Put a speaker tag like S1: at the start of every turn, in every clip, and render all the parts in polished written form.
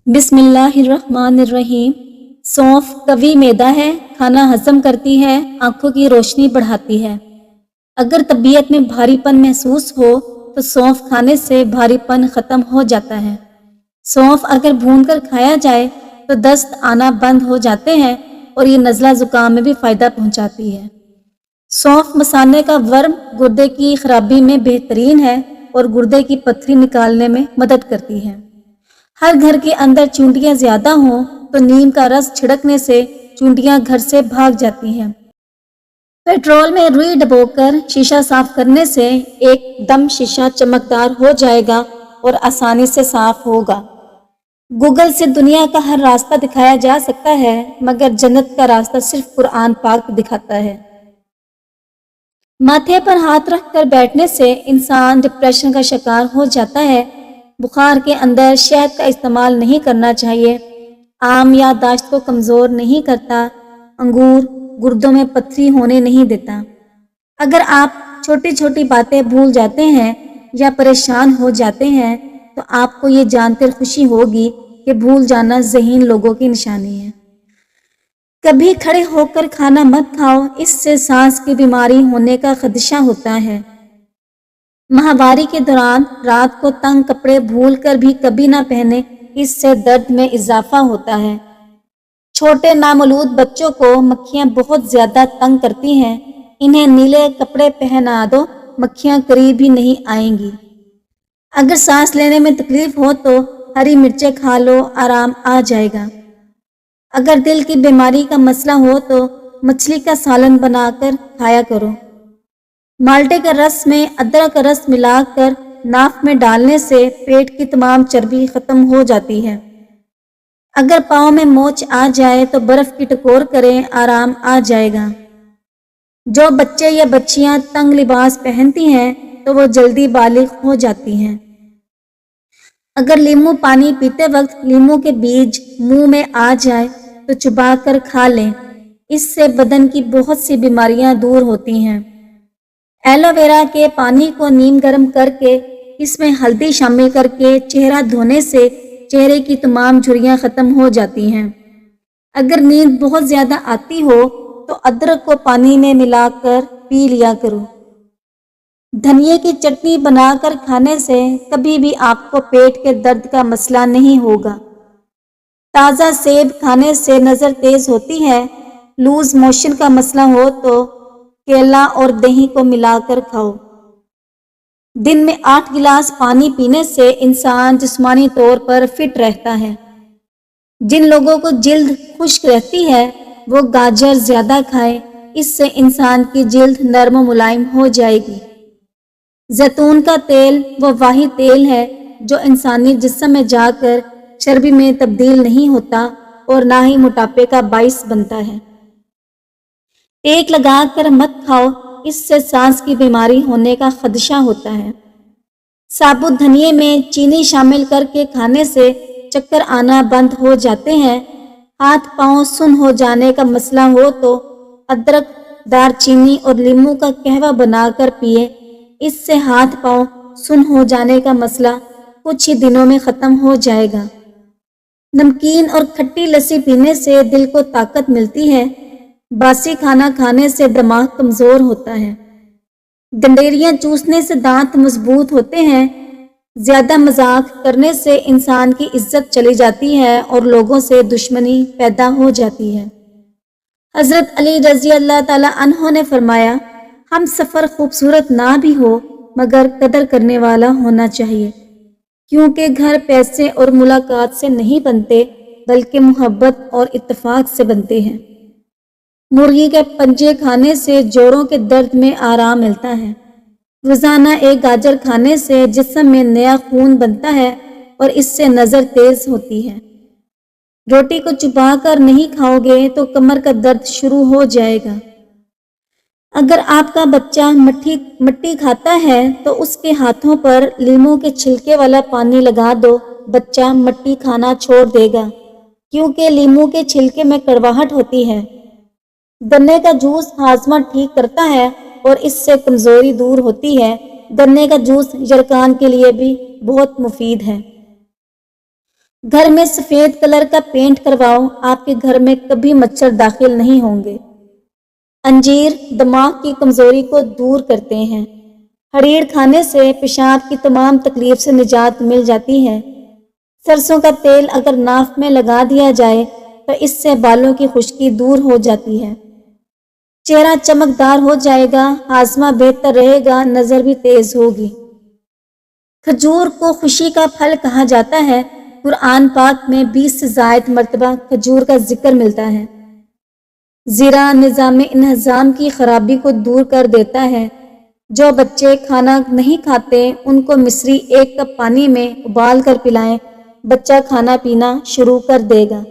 S1: बिस्मिल्लाहिर्रहमानिर्रहीम। सौंफ कवी मैदा है, खाना हजम करती है, आंखों की रोशनी बढ़ाती है। अगर तबीयत में भारीपन महसूस हो तो सौंफ खाने से भारीपन ख़त्म हो जाता है। सौंफ अगर भूनकर खाया जाए तो दस्त आना बंद हो जाते हैं और ये नज़ला ज़ुकाम में भी फ़ायदा पहुंचाती है। सौंफ मसाने का वर्म गुर्दे की खराबी में बेहतरीन है और गुर्दे की पथरी निकालने में मदद करती है। हर घर के अंदर चूंटियां ज्यादा हों तो नीम का रस छिड़कने से चूंटियां घर से भाग जाती हैं। पेट्रोल में रुई डुबोकर शीशा साफ करने से एकदम शीशा चमकदार हो जाएगा और आसानी से साफ होगा। गूगल से दुनिया का हर रास्ता दिखाया जा सकता है, मगर जन्नत का रास्ता सिर्फ कुरान पाक दिखाता है। माथे पर हाथ रखकर बैठने से इंसान डिप्रेशन का शिकार हो जाता है। बुखार के अंदर शहद का इस्तेमाल नहीं करना चाहिए। आम याददाश्त को कमज़ोर नहीं करता। अंगूर गुर्दों में पथरी होने नहीं देता। अगर आप छोटी छोटी बातें भूल जाते हैं या परेशान हो जाते हैं तो आपको ये जानकर खुशी होगी कि भूल जाना ज़हीन लोगों की निशानी है। कभी खड़े होकर खाना मत खाओ, इससे सांस की बीमारी होने का खदशा होता है। माहवारी के दौरान रात को तंग कपड़े भूलकर भी कभी ना पहने, इससे दर्द में इजाफा होता है। छोटे नामौलूद बच्चों को मक्खियां बहुत ज्यादा तंग करती हैं। इन्हें नीले कपड़े पहना दो, मक्खियां करीब ही नहीं आएंगी। अगर सांस लेने में तकलीफ हो तो हरी मिर्चें खा लो, आराम आ जाएगा। अगर दिल की बीमारी का मसला हो तो मछली का सालन बनाकर खाया करो। माल्टे का रस में अदरक का रस मिलाकर नाक में डालने से पेट की तमाम चर्बी खत्म हो जाती है। अगर पाँव में मोच आ जाए तो बर्फ की टकोर करें, आराम आ जाएगा। जो बच्चे या बच्चियां तंग लिबास पहनती हैं तो वो जल्दी बालिग हो जाती हैं। अगर लीमू पानी पीते वक्त लीमू के बीज मुंह में आ जाए तो चबा कर खा लें, इससे बदन की बहुत सी बीमारियां दूर होती हैं। एलोवेरा के पानी को नीम गर्म करके इसमें हल्दी शामिल करके चेहरा धोने से चेहरे की तमाम झुर्रियां खत्म हो जाती हैं। अगर नींद बहुत ज्यादा आती हो तो अदरक को पानी में मिलाकर पी लिया करो। धनिए की चटनी बनाकर खाने से कभी भी आपको पेट के दर्द का मसला नहीं होगा। ताज़ा सेब खाने से नज़र तेज होती है। लूज मोशन का मसला हो तो केला और दही को मिलाकर खाओ। दिन में 8 गिलास पानी पीने से इंसान जिस्मानी तौर पर फिट रहता है। जिन लोगों को जिल्द खुश्क रहती है वो गाजर ज्यादा खाएं, इससे इंसान की जिल्द नरम मुलायम हो जाएगी। जैतून का तेल वो वाहिद तेल है जो इंसानी जिस्म में जाकर चर्बी में तब्दील नहीं होता और ना ही मोटापे का बाइस बनता है। टेक लगाकर मत खाओ, इससे सांस की बीमारी होने का खदशा होता है। साबुत धनिए में चीनी शामिल करके खाने से चक्कर आना बंद हो जाते हैं। हाथ पांव सुन्न हो जाने का मसला हो तो अदरक, दारचीनी और नींबू का कहवा बनाकर पिए, इससे हाथ पांव सुन्न हो जाने का मसला कुछ ही दिनों में ख़त्म हो जाएगा। नमकीन और खट्टी लस्सी पीने से दिल को ताकत मिलती है। बासी खाना खाने से दिमाग कमज़ोर होता है। गंडेरियां चूसने से दांत मजबूत होते हैं। ज्यादा मजाक करने से इंसान की इज्जत चली जाती है और लोगों से दुश्मनी पैदा हो जाती है। हजरत अली रजी अल्लाह ताला अन्हो ने फरमाया, हम सफ़र खूबसूरत ना भी हो मगर कदर करने वाला होना चाहिए, क्योंकि घर पैसे और मुलाकात से नहीं बनते बल्कि मोहब्बत और इत्तेफाक से बनते हैं। मुर्गी के पंजे खाने से जोड़ों के दर्द में आराम मिलता है। रोजाना एक गाजर खाने से जिस्म में नया खून बनता है और इससे नज़र तेज होती है। रोटी को चुबा कर नहीं खाओगे तो कमर का दर्द शुरू हो जाएगा। अगर आपका बच्चा मट्टी खाता है तो उसके हाथों पर लीमू के छिलके वाला पानी लगा दो, बच्चा मट्टी खाना छोड़ देगा, क्योंकि लीमू के छिलके में कड़वाहट होती है। गन्ने का जूस हाजमा ठीक करता है और इससे कमजोरी दूर होती है। गन्ने का जूस यरकान के लिए भी बहुत मुफीद है। گھر میں سفید کلر کا پینٹ کرواؤ، آپ کے گھر میں کبھی مچھر داخل نہیں ہوں گے۔ انجیر دماغ کی کمزوری کو دور کرتے ہیں۔ ہریڑ کھانے سے پیشاب کی تمام تکلیف سے نجات مل جاتی ہے۔ سرسوں کا تیل اگر ناف میں لگا دیا جائے تو اس سے بالوں کی خشکی دور ہو جاتی ہے۔ چہرہ چمکدار ہو جائے گا، ہاضمہ بہتر رہے گا، نظر بھی تیز ہوگی۔ کھجور کو خوشی کا پھل کہا جاتا ہے۔ قرآن پاک میں 20 سے زائد مرتبہ کھجور کا ذکر ملتا ہے۔ زیرہ نظام انہضام کی خرابی کو دور کر دیتا ہے۔ جو بچے کھانا نہیں کھاتے ان کو مصری 1 کپ پانی میں ابال کر پلائیں، بچہ کھانا پینا شروع کر دے گا۔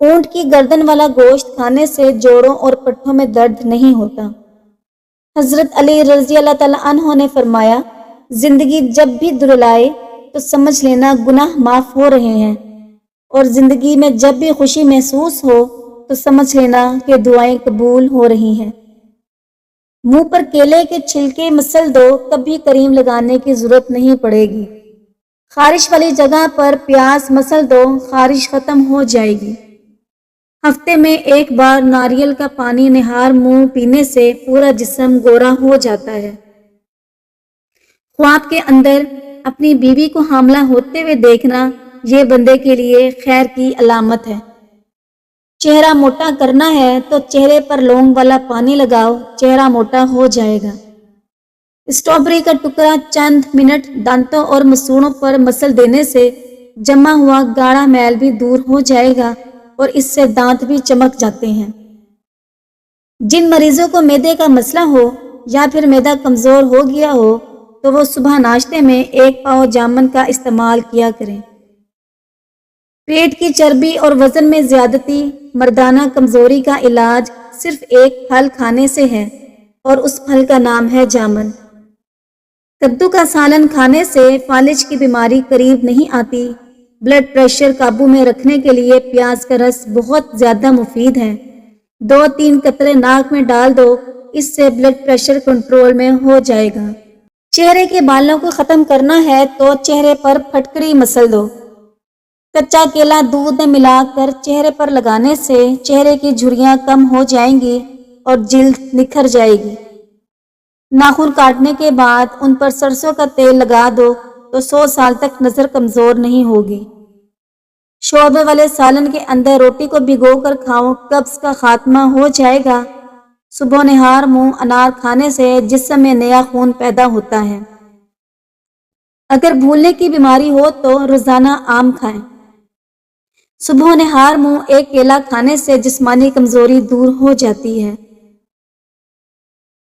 S1: اونٹ کی گردن والا گوشت کھانے سے جوڑوں اور پٹھوں میں درد نہیں ہوتا۔ حضرت علی رضی اللہ تعالیٰ عنہ نے فرمایا، زندگی جب بھی دھرلائے تو سمجھ لینا گناہ معاف ہو رہے ہیں، اور زندگی میں جب بھی خوشی محسوس ہو تو سمجھ لینا کہ دعائیں قبول ہو رہی ہیں۔ منہ پر کیلے کے چھلکے مسل دو، کبھی کریم لگانے کی ضرورت نہیں پڑے گی۔ خارش والی جگہ پر پیاز مسل دو، خارش ختم ہو جائے گی۔ ہفتے میں 1 بار ناریل کا پانی نہار منہ پینے سے پورا جسم گورا ہو جاتا ہے۔ خواب کے اندر اپنی بیوی کو حاملہ ہوتے ہوئے دیکھنا یہ بندے کے لیے خیر کی علامت ہے۔ چہرہ موٹا کرنا ہے تو چہرے پر لونگ والا پانی لگاؤ، چہرہ موٹا ہو جائے گا۔ اسٹرابری کا ٹکڑا چند منٹ دانتوں اور مسوڑوں پر مسل دینے سے جمع ہوا گاڑھا میل بھی دور ہو جائے گا اور اس سے دانت بھی چمک جاتے ہیں۔ جن مریضوں کو معدے کا مسئلہ ہو یا پھر معدہ کمزور ہو گیا ہو تو وہ صبح ناشتے میں 1 پاؤ جامن کا استعمال کیا کریں۔ پیٹ کی چربی اور وزن میں زیادتی، مردانہ کمزوری کا علاج صرف 1 پھل کھانے سے ہے اور اس پھل کا نام ہے جامن۔ کدو کا سالن کھانے سے فالج کی بیماری قریب نہیں آتی۔ بلڈ پریشر قابو میں رکھنے کے لیے پیاز کا رس بہت زیادہ مفید ہے۔ 2-3 قطرے ناک میں ڈال دو، اس سے بلڈ پریشر کنٹرول میں ہو جائے گا۔ چہرے کے بالوں کو ختم کرنا ہے تو چہرے پر پھٹکڑی مسل دو۔ کچا کیلا دودھ میں ملا کر چہرے پر لگانے سے چہرے کی جھریاں کم ہو جائیں گی اور جلد نکھر جائے گی۔ ناخن کاٹنے کے بعد ان پر سرسوں کا تیل لگا دو تو 100 سال تک نظر کمزور نہیں ہوگی۔ شوربے والے سالن کے اندر روٹی کو بھگو کر کھاؤ، قبض کا خاتمہ ہو جائے گا۔ صبح نہار منہ انار کھانے سے جسم میں نیا خون پیدا ہوتا ہے۔ اگر بھولنے کی بیماری ہو تو روزانہ آم کھائیں۔ صبح نہار منہ 1 کیلا کھانے سے جسمانی کمزوری دور ہو جاتی ہے۔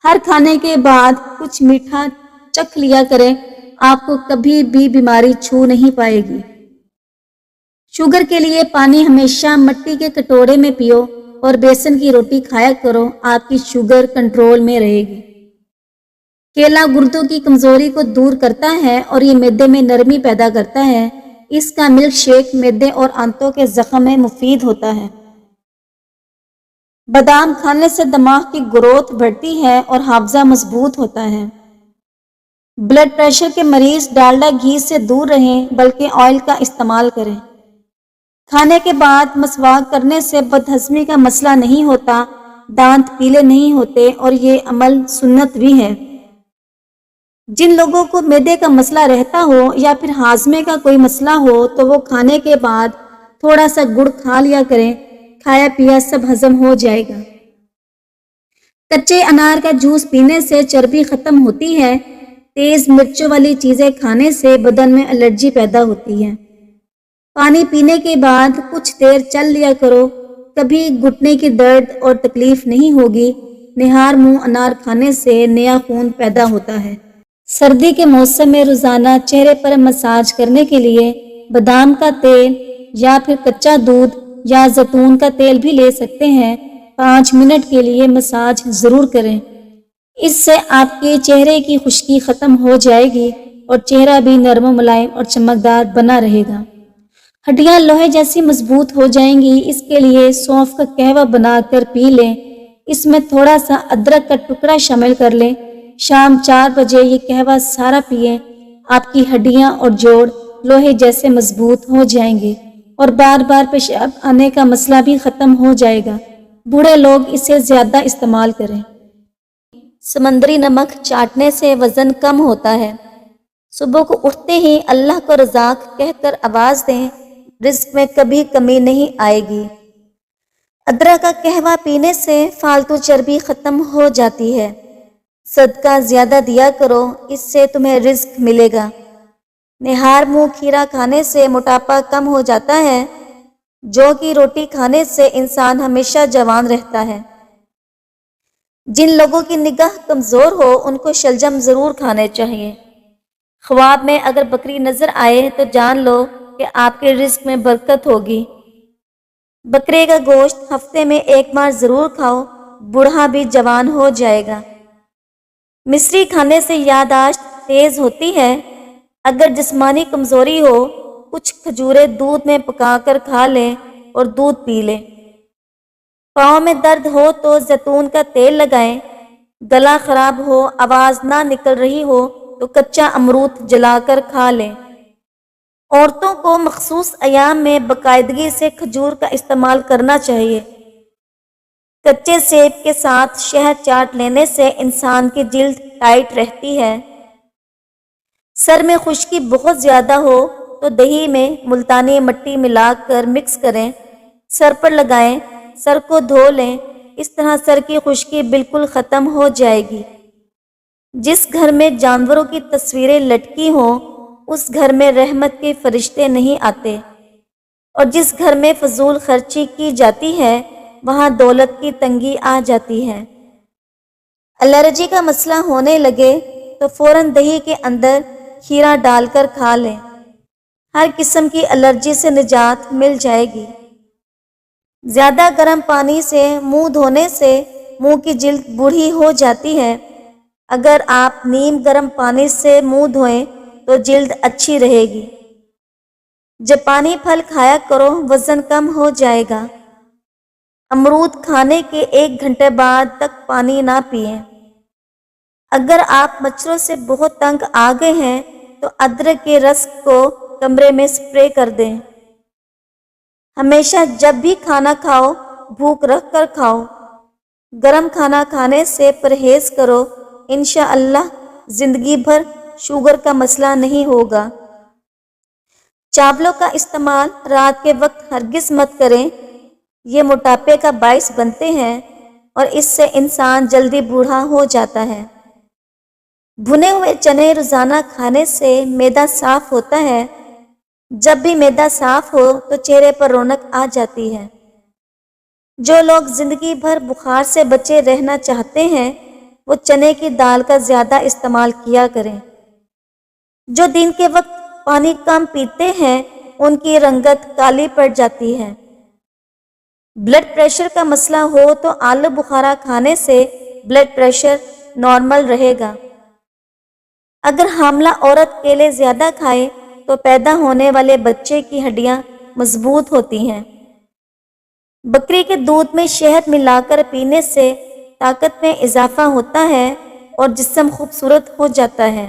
S1: ہر کھانے کے بعد کچھ میٹھا چکھ لیا کریں، آپ کو کبھی بھی بیماری چھو نہیں پائے گی۔ شوگر کے لیے پانی ہمیشہ مٹی کے کٹورے میں پیو اور بیسن کی روٹی کھایا کرو، آپ کی شوگر کنٹرول میں رہے گی۔ کیلا گردوں کی کمزوری کو دور کرتا ہے اور یہ معدے میں نرمی پیدا کرتا ہے۔ اس کا ملک شیک معدے اور آنتوں کے زخم میں مفید ہوتا ہے۔ بادام کھانے سے دماغ کی گروتھ بڑھتی ہے اور حافظہ مضبوط ہوتا ہے۔ بلڈ پریشر کے مریض ڈالڈا گھی سے دور رہیں بلکہ آئل کا استعمال کریں۔ کھانے کے بعد مسواک کرنے سے بدہضمی کا مسئلہ نہیں ہوتا، دانت پیلے نہیں ہوتے اور یہ عمل سنت بھی ہے۔ جن لوگوں کو معدے کا مسئلہ رہتا ہو یا پھر ہاضمے کا کوئی مسئلہ ہو تو وہ کھانے کے بعد تھوڑا سا گڑ کھا لیا کریں، کھایا پیا سب ہضم ہو جائے گا۔ کچے انار کا جوس پینے سے چربی ختم ہوتی ہے۔ تیز مرچوں والی چیزیں کھانے سے بدن میں الرجی پیدا ہوتی ہے۔ پانی پینے کے بعد کچھ دیر چل لیا کرو، کبھی گھٹنے کی درد اور تکلیف نہیں ہوگی۔ نہار منہ انار کھانے سے نیا خون پیدا ہوتا ہے۔ سردی کے موسم میں روزانہ چہرے پر مساج کرنے کے لیے بادام کا تیل یا پھر کچا دودھ یا زیتون کا تیل بھی لے سکتے ہیں۔ 5 منٹ کے لیے مساج ضرور کریں، اس سے آپ کے چہرے کی خشکی ختم ہو جائے گی اور چہرہ بھی نرم و ملائم اور چمکدار بنا رہے گا۔ ہڈیاں لوہے جیسی مضبوط ہو جائیں گی، اس کے لیے سونف کا قہوہ بنا کر پی لیں، اس میں تھوڑا سا ادرک کا ٹکڑا شامل کر لیں۔ شام 4 بجے یہ قہوہ سارا پئیں، آپ کی ہڈیاں اور جوڑ लोहे जैसे मजबूत हो जाएंगे और बार बार पेशाब आने का मसला भी ख़त्म हो जाएगा। बूढ़े लोग इसे ज़्यादा इस्तेमाल करें। समंदरी नमक चाटने से वज़न कम होता है। सुबह को उठते ही अल्लाह को रज़ाक कहकर आवाज़ दें, रिज़्क में कभी कमी नहीं आएगी। अदरक का कहवा पीने से फालतू चर्बी ख़त्म हो जाती है। सदका ज़्यादा दिया करो, इससे तुम्हें रिज़्क मिलेगा। निहार मुँह खीरा खाने से मोटापा कम हो जाता है। जौ की रोटी खाने से इंसान हमेशा जवान रहता है। जिन लोगों की निगाह कमज़ोर हो उनको शलजम ज़रूर खाने चाहिए। ख्वाब में अगर बकरी नज़र आए तो जान लो कि आपके रिज़्क में बरकत होगी। बकरे का गोश्त हफ्ते में एक बार ज़रूर खाओ, बूढ़ा भी जवान हो जाएगा। मिश्री खाने से याददाश्त तेज़ होती है। अगर जिस्मानी कमज़ोरी हो, कुछ खजूरें दूध में पकाकर खा लें और दूध पी लें। पाँव में दर्द हो तो जैतून का तेल लगाएं। गला खराब हो, आवाज़ ना निकल रही हो तो कच्चा अमरूद जलाकर खा लें। औरतों को मखसूस अयाम में बाकायदगी से खजूर का इस्तेमाल करना चाहिए। कच्चे सेब के साथ शहद चाट लेने से इंसान की जिल्द टाइट रहती है। सर में खुश्की बहुत ज़्यादा हो तो दही में मुल्तानी मिट्टी मिलाकर मिक्स करें, सर पर लगाएं, सर को धो लें। इस तरह सर की खुश्की बिल्कुल ख़त्म हो जाएगी। जिस घर में जानवरों की तस्वीरें लटकी हों उस घर में रहमत के फरिश्ते नहीं आते, और जिस घर में फजूल खर्ची की जाती है वहाँ दौलत की तंगी आ जाती है। एलर्जी का मसला होने लगे तो फ़ौरन दही के अंदर खीरा डालकर खा लें। हर किस्म की एलर्जी से निजात मिल जाएगी। ज़्यादा गर्म पानी से मुंह धोने से मुंह की जिल्द बूढ़ी हो जाती है। अगर आप नीम गर्म पानी से मुंह धोएं तो जिल्द अच्छी रहेगी। जापानी फल खाया करो, वज़न कम हो जाएगा। अमरूद खाने के 1 घंटे बाद तक पानी ना पिएं। अगर आप मच्छरों से बहुत तंग आ गए हैं तो अदरक के रस को कमरे में स्प्रे कर दें। हमेशा जब भी खाना खाओ भूख रख कर खाओ। गरम खाना खाने से परहेज़ करो, इंशाअल्लाह ज़िंदगी भर शुगर का मसला नहीं होगा। चावलों का इस्तेमाल रात के वक्त हरगिज़ मत करें, ये मोटापे का बाइस बनते हैं और इससे इंसान जल्दी बूढ़ा हो जाता है। भुने हुए चने रोज़ाना खाने से मैदा साफ होता है। जब भी मैदा साफ हो तो चेहरे पर रौनक आ जाती है। जो लोग ज़िंदगी भर बुखार से बचे रहना चाहते हैं वो चने की दाल का ज़्यादा इस्तेमाल किया करें। जो दिन के वक्त पानी कम पीते हैं उनकी रंगत काली पड़ जाती है। ब्लड प्रेशर का मसला हो तो आलू बुखारा खाने से ब्लड प्रेशर नॉर्मल रहेगा। अगर हामला औरत केले ज़्यादा खाए तो पैदा होने वाले बच्चे की हड्डियां मजबूत होती हैं। बकरी के दूध में शहद मिलाकर पीने से ताकत में इजाफा होता है और जिस्म खूबसूरत हो जाता है।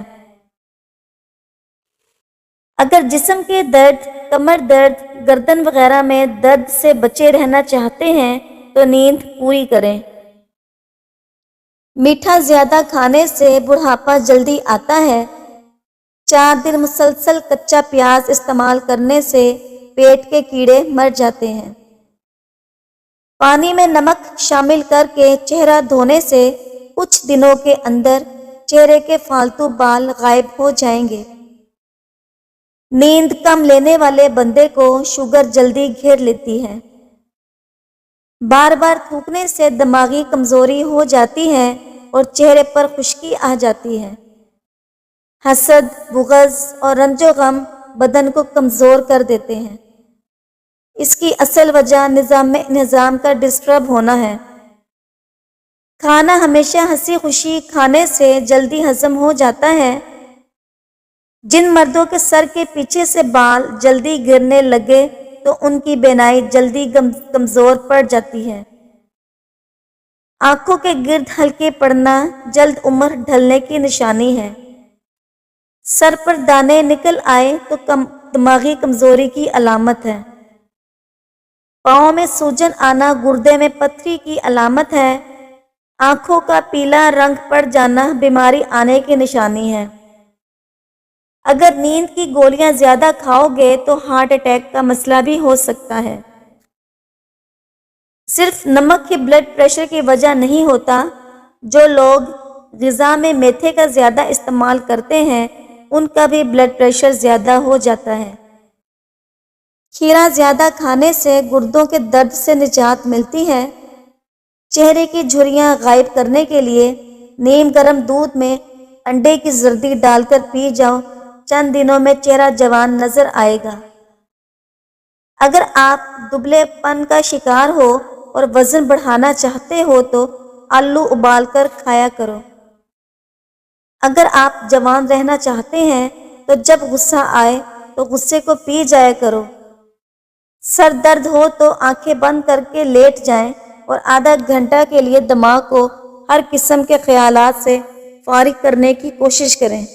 S1: अगर जिस्म के दर्द, कमर दर्द, गर्दन वगैरह में दर्द से बचे रहना चाहते हैं तो नींद पूरी करें। मीठा ज़्यादा खाने से बुढ़ापा जल्दी आता है। 4 दिन मुसलसल कच्चा प्याज इस्तेमाल करने से पेट के कीड़े मर जाते हैं। पानी में नमक शामिल करके चेहरा धोने से कुछ दिनों के अंदर चेहरे के फालतू बाल गायब हो जाएंगे। नींद कम लेने वाले बंदे को शुगर जल्दी घेर लेती है। बार बार थूकने से दिमागी कमज़ोरी हो जाती है और चेहरे पर खुश्की आ जाती है। हसद, बुग़ज़ और रंजो गम बदन को कमज़ोर कर देते हैं। इसकी असल वजह निज़ाम का डिस्टर्ब होना है। खाना हमेशा हंसी खुशी खाने से जल्दी हजम हो जाता है। जिन मर्दों के सर के पीछे से बाल जल्दी गिरने लगे तो उनकी बेनाई जल्दी कमज़ोर पड़ जाती है। आंखों के गिर्द हल्के पड़ना जल्द उम्र ढलने की निशानी है। सर पर दाने निकल आए तो دماغی کمزوری کی علامت ہے۔ پاؤں میں سوجن آنا گردے میں پتھری کی علامت ہے۔ آنکھوں کا پیلا رنگ پڑ جانا بیماری آنے کی نشانی ہے۔ اگر نیند کی گولیاں زیادہ کھاؤ گے تو ہارٹ اٹیک کا مسئلہ بھی ہو سکتا ہے۔ صرف نمک ہی بلڈ پریشر کی وجہ نہیں ہوتا، جو لوگ غذا میں میٹھے کا زیادہ استعمال کرتے ہیں ان کا بھی بلڈ پریشر زیادہ ہو جاتا ہے۔ کھیرا زیادہ کھانے سے گردوں کے درد سے نجات ملتی ہے۔ چہرے کی جھریاں غائب کرنے کے لیے نیم گرم دودھ میں انڈے کی زردی ڈال کر پی جاؤ، چند دنوں میں چہرہ جوان نظر آئے گا۔ اگر آپ دبلے پن کا شکار ہو اور وزن بڑھانا چاہتے ہو تو آلو ابال کر کھایا کرو۔ اگر آپ جوان رہنا چاہتے ہیں تو جب غصہ آئے تو غصے کو پی جایا کرو۔ سر درد ہو تو آنکھیں بند کر کے لیٹ جائیں اور آدھا گھنٹہ کے لیے دماغ کو ہر قسم کے خیالات سے فارغ کرنے کی کوشش کریں۔